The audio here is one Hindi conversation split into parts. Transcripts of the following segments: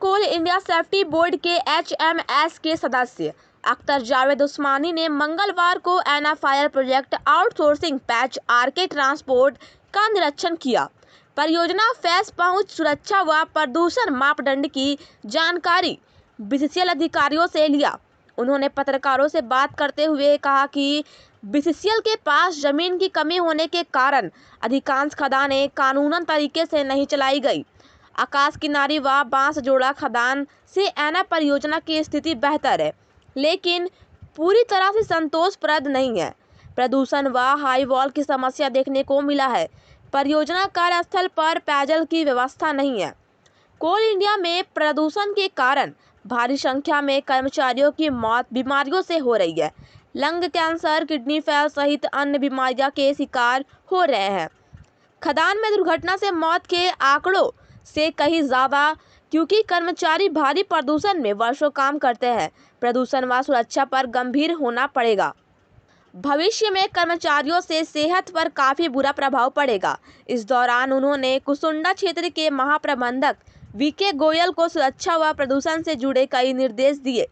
कोल इंडिया सेफ्टी बोर्ड के HMS के सदस्य अख्तर जावेद उस्मानी ने मंगलवार को एनाफायर प्रोजेक्ट आउटसोर्सिंग पैच RK ट्रांसपोर्ट का निरीक्षण किया। परियोजना फेस पहुंच सुरक्षा व प्रदूषण मापदंड की जानकारी BCCL अधिकारियों से लिया। उन्होंने पत्रकारों से बात करते हुए कहा कि BCCL के पास जमीन की कमी होने के कारण अधिकांश खदानें कानूनन तरीके से नहीं चलाई गई। आकाश किनारी व बांसजोड़ा खदान से एना परियोजना की स्थिति बेहतर है, लेकिन पूरी तरह से संतोषप्रद नहीं है। प्रदूषण व हाई वॉल की समस्या देखने को मिला है। परियोजना कार्यस्थल पर पेयजल की व्यवस्था नहीं है। कोल इंडिया में प्रदूषण के कारण भारी संख्या में कर्मचारियों की मौत बीमारियों से हो रही है। लंग कैंसर, किडनी फेल सहित अन्य बीमारियों के शिकार हो रहे हैं। खदान में दुर्घटना से मौत के आंकड़ों से कहीं ज़्यादा, क्योंकि कर्मचारी भारी प्रदूषण में वर्षों काम करते हैं। प्रदूषण व सुरक्षा पर गंभीर होना पड़ेगा। भविष्य में कर्मचारियों से सेहत पर काफ़ी बुरा प्रभाव पड़ेगा। इस दौरान उन्होंने कुसुंडा क्षेत्र के महाप्रबंधक VK गोयल को सुरक्षा व प्रदूषण से जुड़े कई निर्देश दिए।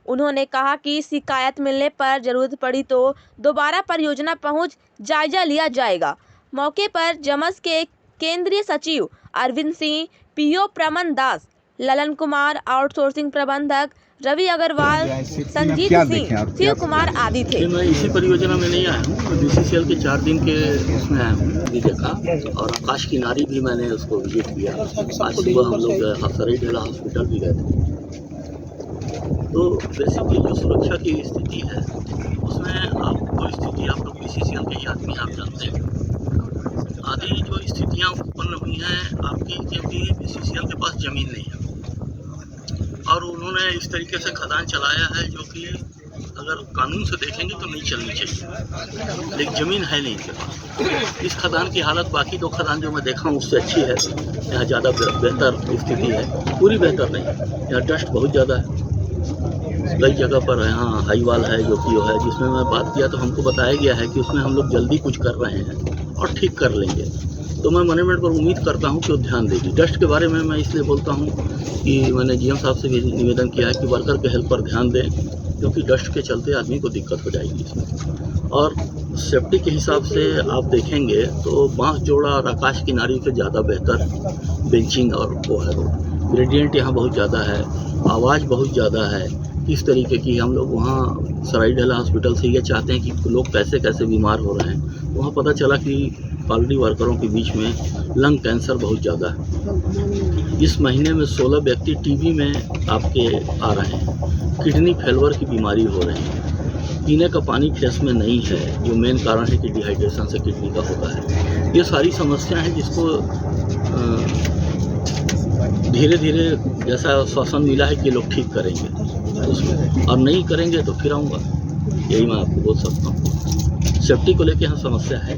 उन्होंने कहा कि शिकायत मिलने पर जरूरत पड़ी तो दोबारा परियोजना पहुंच जायजा लिया जाएगा। मौके पर जमस के केंद्रीय सचिव अरविंद सिंह, PO प्रमन दास, ललन कुमार, आउटसोर्सिंग प्रबंधक रवि अग्रवाल, संजीत सिंह, शिव कुमार आदि थे। मैं इसी परियोजना में नहीं आया हूँ, BCCL के 4 दिन के उसमें आया हूँ, भी देखा और आकाश किनारी भी मैंने उसको विजिट किया। आज सुबह हम लोग सराई ढेला हॉस्पिटल भी गए थे। तो बेसिकली जो सुरक्षा की स्थिति है उसमें आपको स्थिति आप लोग BCCL के ही आदमी आप जानते हैं। आदि जो स्थितियाँ उत्पन्न हुई हैं आपकी, क्योंकि BCCL के पास ज़मीन नहीं है और उन्होंने इस तरीके से खदान चलाया है जो कि अगर कानून से देखेंगे तो नहीं चलनी चाहिए, लेकिन ज़मीन है नहीं इनके पास। इस खदान की हालत बाकी 2 खदान जो मैं देखा हूँ उससे अच्छी है। यहाँ ज़्यादा बेहतर स्थिति है, पूरी बेहतर नहीं। यहाँ डस्ट बहुत ज़्यादा है, कई जगह पर यहाँ हाई वॉल है जो कि है, जिसमें मैं बात किया तो हमको बताया गया है कि उसमें हम लोग जल्दी कुछ कर रहे हैं और ठीक कर लेंगे। तो मैं मैनेजमेंट पर उम्मीद करता हूँ कि वो ध्यान देगी। डस्ट के बारे में मैं इसलिए बोलता हूँ कि मैंने GM साहब से भी निवेदन किया है कि वर्कर के हेल्थ पर ध्यान दें, क्योंकि डस्ट के चलते आदमी को दिक्कत हो जाएगी इसमें। और सेफ्टी के हिसाब से आप देखेंगे तो बांस जोड़ा और आकाश किनारी से ज़्यादा बेहतर बेंचिंग और वो है। रोड ग्रेडियंट यहाँ बहुत ज़्यादा है, आवाज़ बहुत ज़्यादा है। इस तरीके की हम लोग वहाँ सराई ढेला हॉस्पिटल से ये चाहते हैं कि लोग कैसे कैसे बीमार हो रहे हैं। वहाँ पता चला कि क्वालिटी वर्करों के बीच में लंग कैंसर बहुत ज़्यादा है। इस महीने में 16 व्यक्ति TB में आपके आ रहे हैं। किडनी फेलवर की बीमारी हो रही है। पीने का पानी फेस में नहीं है, जो मेन कारण है कि डिहाइड्रेशन से किडनी का होता है। ये सारी समस्या हैं जिसको धीरे धीरे जैसा आश्वासन मिला है कि लोग ठीक करेंगे उसमें, और नहीं करेंगे तो फिर आऊँगा। यही मैं आपको बोल सकता हूँ। सेफ्टी को लेके यहाँ समस्या है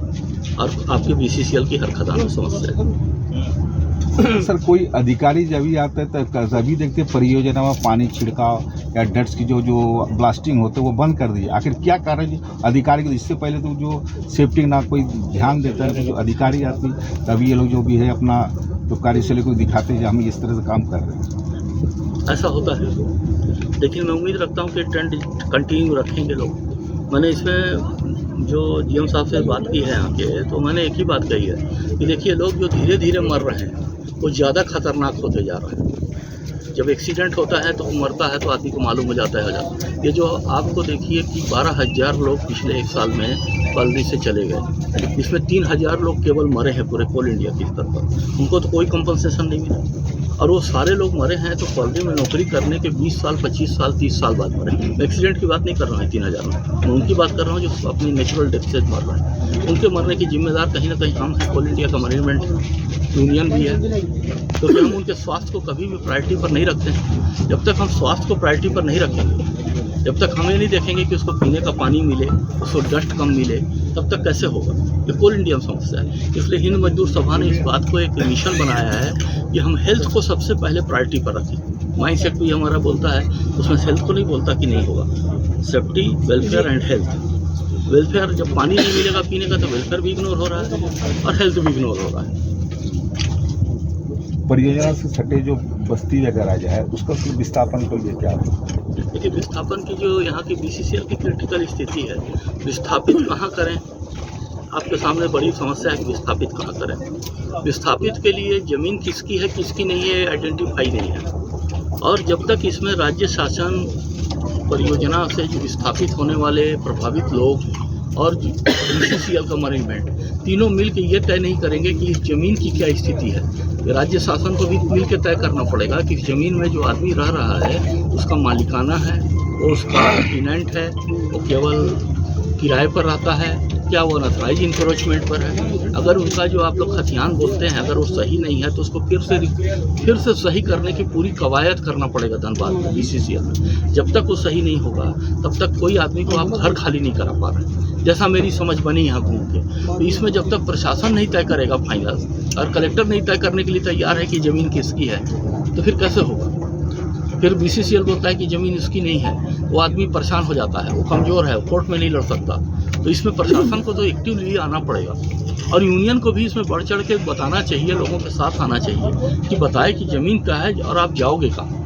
और आपके BCCL की हर खदान में समस्या है। सर, कोई अधिकारी जब भी आता है तो सभी देखते परियोजना में पानी छिड़काव या डस्ट की जो ब्लास्टिंग होते है वो बंद कर दीजिए। आखिर क्या कारण है अधिकारी को? इससे पहले तो जो सेफ्टी ना कोई ध्यान देता है, तो जो अधिकारी आती तभी ये लोग जो भी है अपना तो कार्यशैली को दिखाते हैं हम इस तरह से काम कर रहे हैं। ऐसा होता है, लेकिन मैं उम्मीद रखता हूँ कि ट्रेंड कंटिन्यू रखेंगे लोग। मैंने इसमें जो GM साहब से बात की है यहाँ के, तो मैंने एक ही बात कही है कि देखिए लोग जो धीरे धीरे मर रहे हैं वो ज़्यादा खतरनाक होते जा रहे हैं। जब एक्सीडेंट होता है तो मरता है तो आदमी को मालूम हो जाता है। ये जो आपको देखिए कि 12,000 लोग पिछले 1 साल में पलड़ी से चले गए, इसमें 3,000 लोग केवल मरे हैं पूरे कोल इंडिया के स्तर पर। उनको तो कोई कंपनसेशन नहीं मिला और वो सारे लोग मरे हैं तो पलड़ी में नौकरी करने के 20 साल, 25 साल, 30 साल बाद मरे। मैं एक्सीडेंट की बात नहीं कर रहा हूँ 3,000 में, मैं उनकी बात कर रहा हूँ जो अपनी नेचुरल डेथ से मर रहे हैं। उनके मरने की जिम्मेदार कहीं ना कहीं हम हैं, कोल इंडिया का मैनेजमेंट यूनियन भी है, क्योंकि हम उनके स्वास्थ्य को कभी भी प्रायोरिटी पर नहीं रखते हैं। जब तक हम स्वास्थ्य को प्रायोरिटी पर नहीं रखेंगे, जब तक हमें नहीं देखेंगे कि उसको पीने का पानी मिले, उसको डस्ट कम मिले, तब तक कैसे होगा? ये कोल इंडिया में समस्या है। इसलिए हिंद मजदूर सभा ने इस बात को एक मिशन बनाया है कि हम हेल्थ को सबसे पहले प्रायोरिटी पर रखें। माइंड सेट भी हमारा बोलता है, उसमें हेल्थ को नहीं बोलता कि नहीं होगा। Safety, welfare and health. Welfare जब पानी नहीं मिलेगा पीने का तो वेलफेयर भी इग्नोर हो रहा है और हेल्थ भी इग्नोर हो रहा है। परियोजना से सटे जो बस्ती वगैरह जो है उसका फिर विस्थापन के लिए क्या होगा? देखिए, विस्थापन की जो यहाँ की BCCL की क्रिटिकल स्थिति है, विस्थापित कहाँ करें, आपके सामने बड़ी समस्या है कि विस्थापित कहाँ करें। विस्थापित के लिए ज़मीन किसकी है किसकी नहीं है आइडेंटिफाई नहीं है, और जब तक इसमें राज्य शासन परियोजना से जो विस्थापित होने वाले प्रभावित लोग और BCCL का मैनेजमेंट तीनों मिल के ये तय नहीं करेंगे कि इस ज़मीन की क्या स्थिति है। राज्य शासन को भी मिल के तय करना पड़ेगा कि इस ज़मीन में जो आदमी रह रहा है उसका मालिकाना है, वो उसका टेनेंट है, वो केवल किराए पर रहता है, क्या वो अनऑथराइज इंक्रोचमेंट पर है। अगर उनका जो आप लोग खतियान बोलते हैं अगर वो सही नहीं है तो उसको फिर से सही करने की पूरी कवायद करना पड़ेगा धनबाद में BCCL में। जब तक वो सही नहीं होगा तब तक कोई आदमी को आप घर खाली नहीं करा पा रहे, जैसा मेरी समझ बनी यहाँ घूम के। तो इसमें जब तक प्रशासन नहीं तय करेगा फाइनल और कलेक्टर नहीं तय करने के लिए तैयार है कि ज़मीन किसकी है तो फिर कैसे होगा। फिर BCCL बोलता है कि ज़मीन इसकी नहीं है, वो आदमी परेशान हो जाता है, वो कमज़ोर है, कोर्ट में नहीं लड़ सकता। तो इसमें प्रशासन को तो एक्टिवली आना पड़ेगा और यूनियन को भी इसमें बढ़ चढ़ के बताना चाहिए, लोगों के साथ आना चाहिए कि बताए कि ज़मीन क्या है और आप जाओगे कहाँ।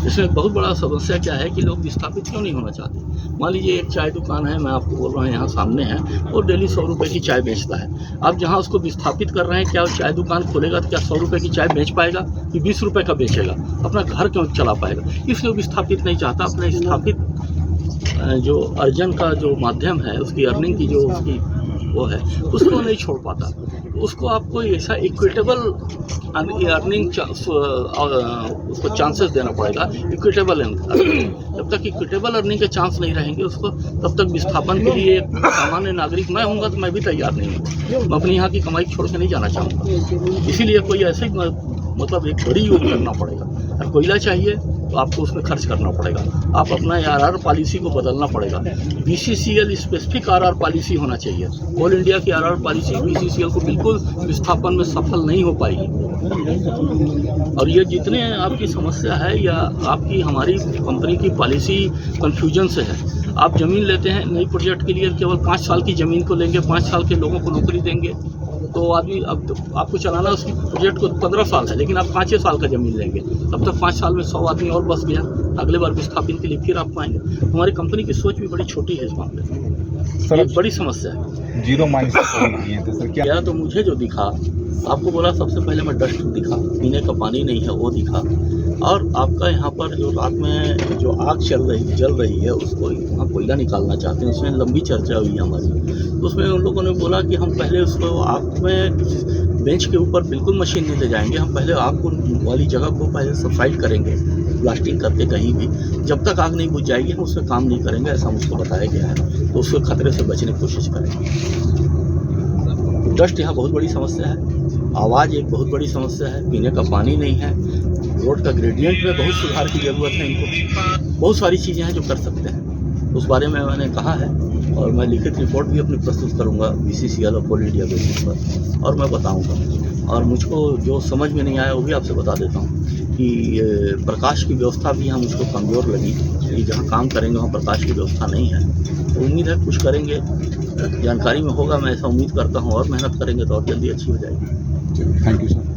इसमें बहुत बड़ा समस्या क्या है कि लोग विस्थापित क्यों नहीं होना चाहते। मान लीजिए एक चाय दुकान है, मैं आपको बोल रहा हूँ यहाँ सामने है, वो डेली 100 रुपये की चाय बेचता है। आप जहाँ उसको विस्थापित कर रहे हैं, क्या वो चाय दुकान खोलेगा तो क्या 100 रुपये की चाय बेच पाएगा कि 20 रुपये का बेचेगा? अपना घर क्यों चला पाएगा? इसलिए विस्थापित नहीं चाहता। अपना स्थापित जो अर्जन का जो माध्यम है, उसकी अर्निंग की जो उसकी वो है, उसको नहीं छोड़ पाता। उसको आपको ऐसा इक्विटेबल अर्निंग उसको चांसेस देना पड़ेगा, इक्विटेबल अर्निंग। जब तक इक्विटेबल अर्निंग के चांस नहीं रहेंगे उसको, तब तक विस्थापन के लिए सामान्य नागरिक मैं हूँगा तो मैं भी तैयार नहीं हूँ। मैं अपनी यहाँ की कमाई छोड़ के नहीं जाना चाहूँगा। इसीलिए कोई ऐसे मतलब एक बड़ी योग करना पड़ेगा। अगर कोयला चाहिए तो आपको उसमें खर्च करना पड़ेगा, आप अपना RR पॉलिसी को बदलना पड़ेगा। BCCL स्पेसिफिक RR पॉलिसी होना चाहिए। ऑल इंडिया की RR पॉलिसी BCCL को बिल्कुल विस्थापन में सफल नहीं हो पाएगी। और ये जितने आपकी समस्या है या आपकी हमारी कंपनी की पॉलिसी कन्फ्यूजन से है। आप ज़मीन लेते हैं नई प्रोजेक्ट के लिए, केवल 5 साल की ज़मीन को लेंगे, 5 साल के लोगों को नौकरी देंगे, तो आदमी अब आपको चलाना उस प्रोजेक्ट को 15 साल है, लेकिन आप 5 साल का ज़मीन लेंगे, तब तक 5 साल में 100 आदमी और बस गया। अगले बार विस्थापन के लिए फिर आप पाएंगे। हमारी कंपनी की सोच भी बड़ी छोटी है इस मामले में, सर एक बड़ी समस्या है। 0 माइनस किए थे सर क्या? तो मुझे जो दिखा, आपको बोला सबसे पहले मैं डस्ट दिखा, पीने का पानी नहीं है वो दिखा, और आपका यहाँ पर जो रात में जो आग जल रही है उसको वहाँ कोयला निकालना चाहते हैं, उसमें लंबी चर्चा हुई है हमारी। तो उसमें उन लोगों ने बोला कि हम पहले उसको आग में बेंच के ऊपर बिल्कुल मशीन नहीं ले जाएंगे, हम पहले आग को वाली जगह को पहले सफाइड करेंगे ब्लास्टिंग करके कहीं भी, जब तक आग नहीं बुझ जाएगी हम उसमें काम नहीं करेंगे, ऐसा मुझको बताया गया है। तो उसके खतरे से बचने की कोशिश करेंगे। डस्ट यहाँ बहुत बड़ी समस्या है, आवाज़ एक बहुत बड़ी समस्या है, पीने का पानी नहीं है, रोड का ग्रेडियंट में बहुत सुधार की ज़रूरत है। इनको बहुत सारी चीज़ें हैं जो कर सकते हैं, उस बारे में मैंने कहा है और मैं लिखित रिपोर्ट भी अपनी प्रस्तुत करूंगा BCCL और ऑल इंडिया बेसिस पर, और मैं बताऊंगा। और मुझको जो समझ में नहीं आया वो भी आपसे बता देता हूँ कि प्रकाश की व्यवस्था भी यहाँ मुझको कमज़ोर लगी, कि जहाँ काम करेंगे वहाँ प्रकाश की व्यवस्था नहीं है। तो उम्मीद है कुछ करेंगे, जानकारी में होगा, मैं ऐसा उम्मीद करता हूँ, और मेहनत करेंगे तो और जल्दी अच्छी हो जाएगी। Thank you sir.